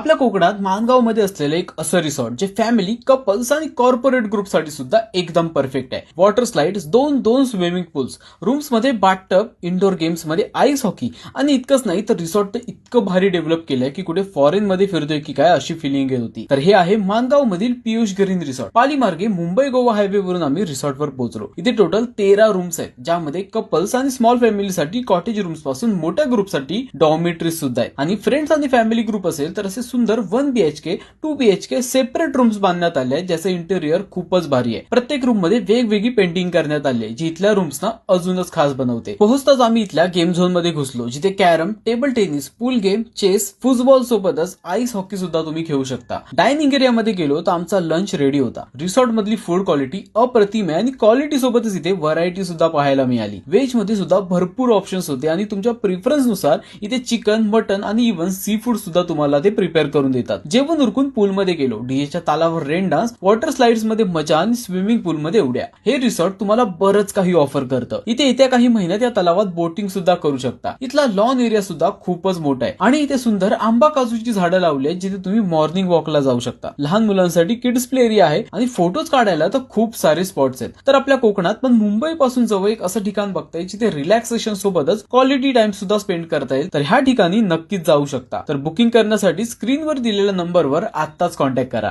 आपल्या कोकणात माणगावमध्ये असलेले एक असं रिसॉर्ट जे फॅमिली, कपल्स आणि कॉर्पोरेट ग्रुपसाठी सुद्धा एकदम परफेक्ट आहे. वॉटर स्लाइड्स, दोन स्विमिंग पूल्स, रूम्स मध्ये बाथटब, इंडोर गेम्स मध्ये आईस हॉकी आणि इतकंच नाही तर रिसॉर्ट इतकं भारी डेव्हलप केलंय की कुठे फॉरेन मध्ये फिरतोय की काय अशी फिलिंग येत होती. तर हे आहे माणगाव मधील पियुष ग्रीन रिसॉर्ट. पाली मार्गे मुंबई गोवा हायवे वरून आम्ही रिसॉर्टवर पोहोचलो. इथे टोटल 13 रूम्स आहेत, ज्यामध्ये कपल्स आणि स्मॉल फॅमिलीसाठी कॉटेज रूम्स पासून मोठ्या ग्रुपसाठी डॉर्मेटरीज सुद्धा आहे. आणि फ्रेंड्स आणि फॅमिली ग्रुप असेल तर असे सुंदर 1 BHK 2 BHK सेपरेट रूम्स बांधण्यात आले आहेत, ज्याचं इंटेरियर खूपच भारी आहे. प्रत्येक रूम मध्ये वेगवेगळी पेंटिंग करण्यात आली आहे, जी इथल्या रूम्सना अजूनच खास बनवते. पोहोचताच आम्ही इथल्या गेम झोन मध्ये घुसलो, जिथे कॅरम, टेबल टेनिस, पूल गेम, चेस, फुटबॉल सोबतच आईस हॉकी सुद्धा तुम्ही खेळू शकता. डायनिंग एरिया मध्ये गेलो तर आमचा लंच रेडी होता. रिसॉर्ट मधली फूड क्वालिटी अप्रतिम आहे आणि क्वालिटी सोबतच इथे व्हरायटी सुद्धा पाहायला मिळाली. व्हेज मध्ये सुद्धा भरपूर ऑप्शन्स होते आणि तुमच्या प्रिफरन्स नुसार इथे चिकन, मटन आणि इव्हन सी फूड सुद्धा तुम्हाला ते प्रिपेअर करून देतात. जेवण उरकून पूल मध्ये गेलो. डीजेच्या तालावर रेन डान्स, वॉटर स्लाइड्स मध्ये मजा आणि स्विमिंग पूल मध्ये उड्या. हे रिसॉर्ट तुम्हाला बरंच काही ऑफर करतं. इथे येत्या काही महिन्यात या तलावात बोटिंग सुद्धा करू शकता. इथला लॉन एरिया सुद्धा खूपच मोठा आहे आणि इथे सुंदर आंबा काजूची झाडं लावली आहेत, जिथे तुम्ही मॉर्निंग वॉकला जाऊ शकता. लहान मुलांसाठी किड्स प्ले एरिया आहे आणि फोटोज काढायला तर खूप सारे स्पॉट्स आहेत. तर आपल्या कोकणात पण मुंबई पासून जवळ एक असं ठिकाण बघताय जिथे रिलॅक्सेशन सोबतच क्वालिटी टाइम सुद्धा स्पेंड करता येईल. तर ह्या ठिकाणी नक्कीच जाऊ शकता. तर बुकिंग करण्यासाठी स्क्रीनवर दिलेल्या नंबरवर आत्ताच कॉन्टॅक्ट करा.